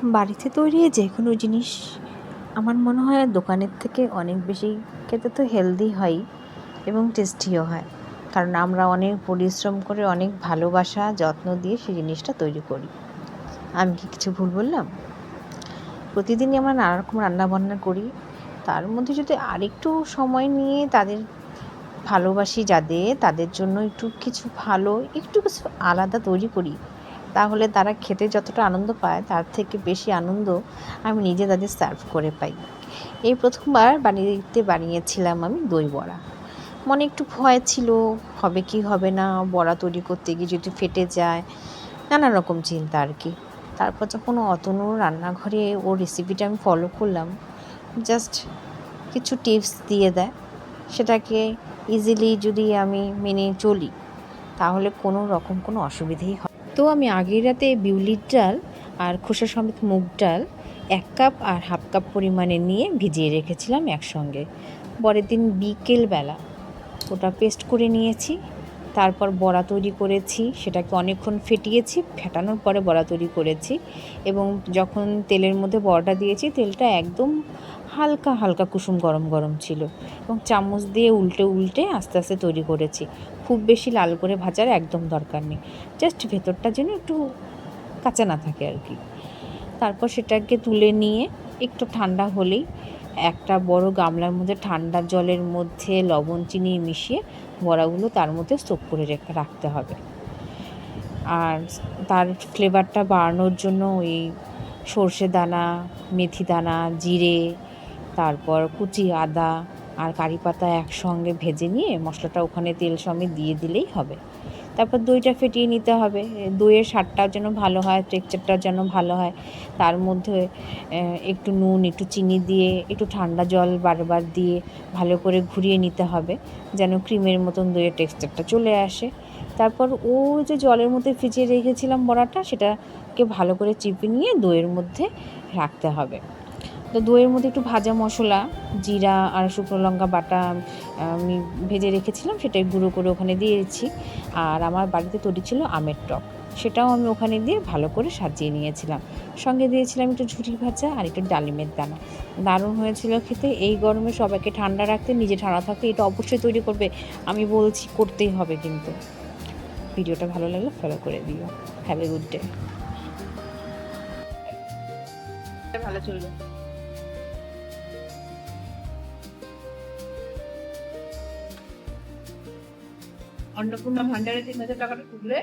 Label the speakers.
Speaker 1: বাড়িতে তৈরি যে কোনো জিনিস আমার মনে হয় দোকানের থেকে অনেক বেশি খেতে তো হেলদি হয় এবং টেস্টিও হয়, কারণ আমরা অনেক পরিশ্রম করে অনেক ভালোবাসা যত্ন দিয়ে সেই জিনিসটা তৈরি করি। আমি কি কিছু ভুল বললাম? প্রতিদিনই আমরা নানা রকম রান্নাবান্না করি, তার মধ্যে যদি আরেকটু সময় নিয়ে তাদের ভালোবাসি, তাদের জন্য একটু কিছু আলাদা তৈরি করি, তাহলে তারা খেতে যতটা আনন্দ পায় তার থেকে বেশি আনন্দ আমি নিজে তাদের সার্ভ করে পাই। এই প্রথমবার বানিয়েছিলাম আমি দই বড়া। মনে একটু ভয় ছিল, হবে কি হবে না, বড়া তৈরি করতে গিয়ে যদি ফেটে যায়, নানা রকম চিন্তা আর কি। তারপর যখন অতনুর রান্নাঘরে ওর রেসিপিটা আমি ফলো করলাম, জাস্ট কিছু টিপস দিয়ে দেয়, সেটাকে ইজিলি যদি আমি মেনে চলি তাহলে কোনো অসুবিধেই হয়। তো আমি আগের রাতে বিউলির ডাল আর খোসা সমেত মুগ ডাল 1 কাপ আর হাফ কাপ পরিমাণে নিয়ে ভিজিয়ে রেখেছিলাম একসঙ্গে। পরের দিন বিকেলবেলা ওটা পেস্ট করে নিয়েছি। তারপর বড়া তৈরি করেছি, সেটাকে অনেকক্ষণ ফেটানোর পরে বড়া তৈরি করেছি। এবং যখন তেলের মধ্যে বড়াটা দিয়েছি, তেলটা একদম হালকা হালকা কুসুম গরম গরম ছিল এবং চামচ দিয়ে উল্টে উল্টে আস্তে আস্তে তৈরি করেছি। খুব বেশি লাল করে ভাজার একদম দরকার নেই, জাস্ট ভেতরটা যেন একটু কাঁচা না থাকে আর কি। তারপর সেটাকে তুলে নিয়ে একটু ঠান্ডা হলেই একটা বড় গামলার মধ্যে ঠান্ডা জলের মধ্যে লবণ চিনি মিশিয়ে বড়াগুলো তার মধ্যে স্টোক করে রাখতে হবে। আর তার ফ্লেভারটা বাড়ানোর জন্য ওই সর্ষে দানা, মেথি দানা, জিরে, তারপর কুচি আদা আর কারি পাতা একসঙ্গে ভেজে নিয়ে মশলাটা ওখানে তেল সমেত দিয়ে দিলেই হবে। তারপর দইটা ফেটিয়ে নিতে হবে, দইয়ের স্বাদটাও যেন ভালো হয়, টেক্সচারটাও যেন ভালো হয়। তার মধ্যে একটু নুন, একটু চিনি দিয়ে, একটু ঠান্ডা জল বারবার দিয়ে ভালো করে ঘুরিয়ে নিতে হবে, যেন ক্রিমের মতন দইয়ের টেক্সচারটা চলে আসে। তারপর যে জলের মধ্যে ভিজিয়ে রেখেছিলাম বড়াটা, সেটাকে ভালো করে চিপে নিয়ে দইয়ের মধ্যে রাখতে হবে। তো দইয়ের মধ্যে একটু ভাজা মশলা, জিরা আর শুকনো লঙ্কা বাটা আমি ভেজে রেখেছিলাম, সেটাই গুঁড়ো করে ওখানে দিয়েছি। আর আমার বাড়িতে তৈরি ছিল আমের টক, সেটাও আমি ওখানে দিয়ে ভালো করে সাজিয়ে নিয়েছিলাম। সঙ্গে দিয়েছিলাম একটু ঝুরি ভাজা আর একটু ডালিমের দানা। দারুণ হয়েছিল খেতে। এই গরমে সবাইকে ঠান্ডা রাখতে, নিজে ঠান্ডা থাকতে এটা অবশ্যই তৈরি করবে, আমি বলছি করতেই হবে। কিন্তু ভিডিওটা ভালো লাগলে ফলো করে দিও। Have a good day. ভালো চলবে। অন্নপূর্ণা ভান্ডারে 3,000 টাকাটা তুললে